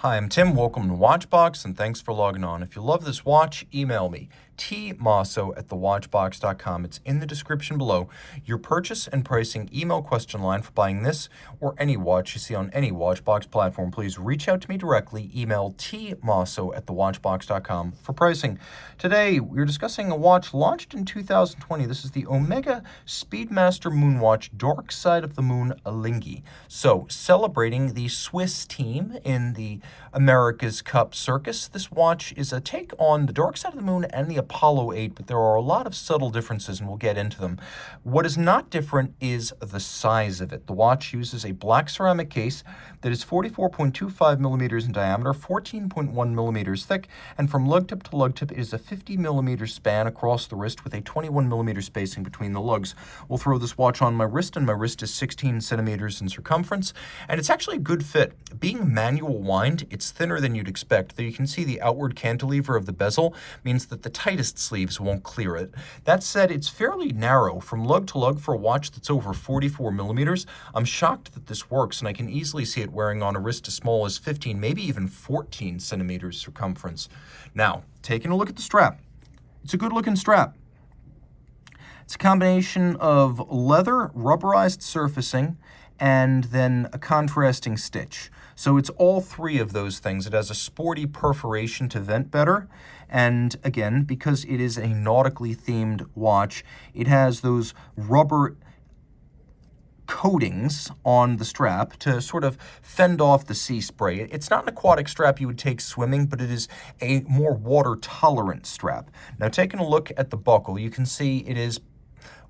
Hi, I'm Tim. Welcome to Watchbox, and thanks for logging on. If you love this watch, email me, tmosso@thewatchbox.com. It's in the description below. Your purchase and pricing email question line for buying this or any watch you see on any Watchbox platform. Please reach out to me directly. Email tmosso@thewatchbox.com for pricing. Today, we're discussing a watch launched in 2020. This is the Omega Speedmaster Moonwatch Dark Side of the Moon Alinghi. So, celebrating the Swiss team in the America's Cup Circus, this watch is a take on the Dark Side of the Moon and the Apollo 8, but there are a lot of subtle differences, and we'll get into them. What is not different is the size of it. The watch uses a black ceramic case that is 44.25 millimeters in diameter, 14.1 millimeters thick, and from lug tip to lug tip, it is a 50 millimeter span across the wrist with a 21 millimeter spacing between the lugs. We'll throw this watch on my wrist, and my wrist is 16 centimeters in circumference, and it's actually a good fit. Being manual wind, it's thinner than you'd expect, though you can see the outward cantilever of the bezel means that the tightest sleeves won't clear it. That said, it's fairly narrow from lug to lug for a watch that's over 44 millimeters. I'm shocked that this works, and I can easily see it wearing on a wrist as small as 15, maybe even 14 centimeters circumference. Now, taking a look at the strap. It's a good looking strap. It's a combination of leather, rubberized surfacing, and then a contrasting stitch. So it's all three of those things. It has a sporty perforation to vent better. And again, because it is a nautically themed watch, it has those rubber coatings on the strap to sort of fend off the sea spray. It's not an aquatic strap you would take swimming, but it is a more water-tolerant strap. Now, taking a look at the buckle, you can see it is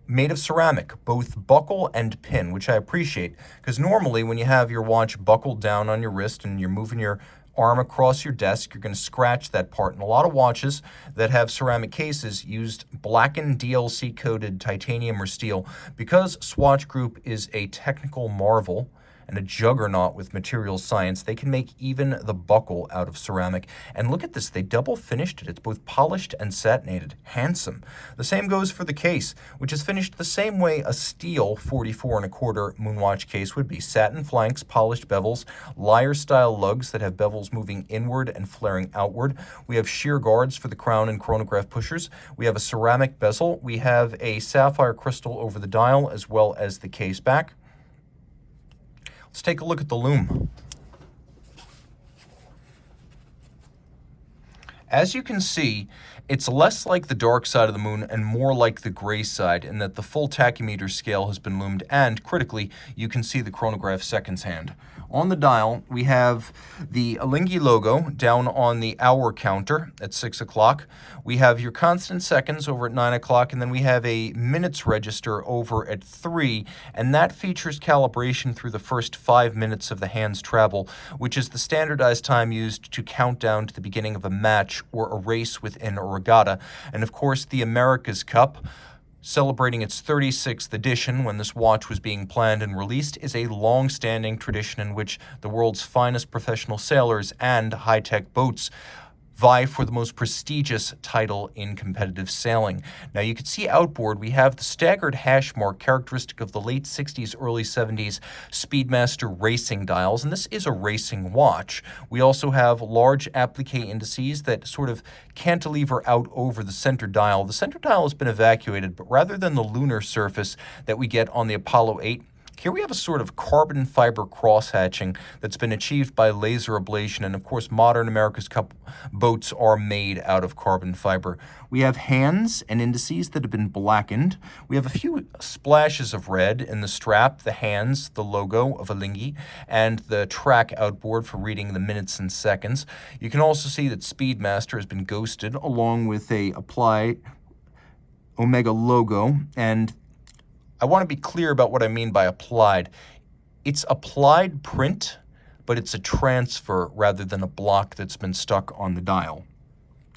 made of ceramic, both buckle and pin, which I appreciate, because normally when you have your watch buckled down on your wrist and you're moving your arm across your desk, you're going to scratch that part. And a lot of watches that have ceramic cases used blackened DLC-coated titanium or steel. Because Swatch Group is a technical marvel and a juggernaut with materials science, they can make even the buckle out of ceramic. And look at this, they double finished it. It's both polished and satinated. Handsome. The same goes for the case, which is finished the same way a steel 44.25 Moonwatch case would be. Satin flanks, polished bevels, lyre-style lugs that have bevels moving inward and flaring outward. We have sheer guards for the crown and chronograph pushers. We have a ceramic bezel. We have a sapphire crystal over the dial, as well as the case back. Let's take a look at the lume. As you can see, it's less like the dark side of the moon and more like the gray side in that the full tachymeter scale has been loomed, and critically, you can see the chronograph seconds hand. On the dial, we have the Alinghi logo down on the hour counter at 6 o'clock. We have your constant seconds over at 9 o'clock, and then we have a minutes register over at 3, and that features calibration through the first 5 minutes of the hand's travel, which is the standardized time used to count down to the beginning of a match or a race within a regatta. And of course, the America's Cup, celebrating its 36th edition when this watch was being planned and released, is a long-standing tradition in which the world's finest professional sailors and high-tech boats vie for the most prestigious title in competitive sailing. Now, you can see outboard, we have the staggered hash mark characteristic of the late 60s, early 70s Speedmaster racing dials, and this is a racing watch. We also have large applique indices that sort of cantilever out over the center dial. The center dial has been evacuated, but rather than the lunar surface that we get on the Apollo 8, here we have a sort of carbon fiber cross-hatching that's been achieved by laser ablation, and of course modern America's Cup boats are made out of carbon fiber. We have hands and indices that have been blackened. We have a few splashes of red in the strap, the hands, the logo of Alinghi, and the track outboard for reading the minutes and seconds. You can also see that Speedmaster has been ghosted along with a applied Omega logo, and I want to be clear about what I mean by applied. It's applied print, but it's a transfer rather than a block that's been stuck on the dial.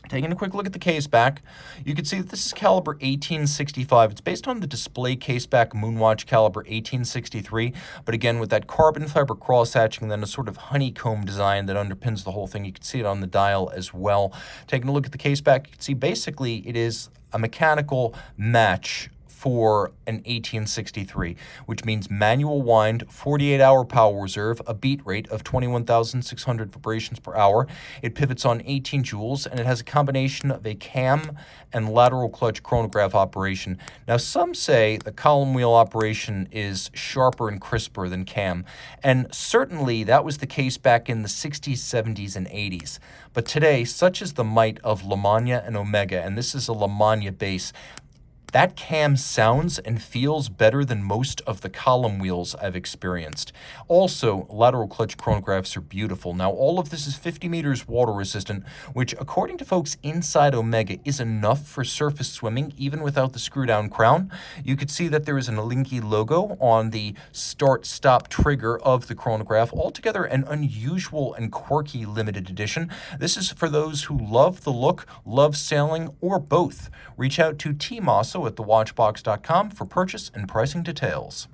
Taking a quick look at the case back, you can see that this is caliber 1865. It's based on the display Caseback Moonwatch caliber 1863, but again with that carbon fiber cross-hatching and then a sort of honeycomb design that underpins the whole thing. You can see it on the dial as well. Taking a look at the case back, you can see basically it is a mechanical match for an 1863, which means manual wind, 48-hour power reserve, a beat rate of 21,600 vibrations per hour. It pivots on 18 joules, and it has a combination of a cam and lateral clutch chronograph operation. Now, some say the column wheel operation is sharper and crisper than cam, and certainly that was the case back in the 60s, 70s, and 80s. But today, such is the might of LaMagna and Omega, and this is a LaMagna base, that cam sounds and feels better than most of the column wheels I've experienced. Also, lateral clutch chronographs are beautiful. Now, all of this is 50 meters water resistant, which, according to folks inside Omega, is enough for surface swimming, even without the screw-down crown. You could see that there is an Alinghi logo on the start-stop trigger of the chronograph. Altogether, an unusual and quirky limited edition. This is for those who love the look, love sailing, or both. Reach out to Team Mosso at thewatchbox.com for purchase and pricing details.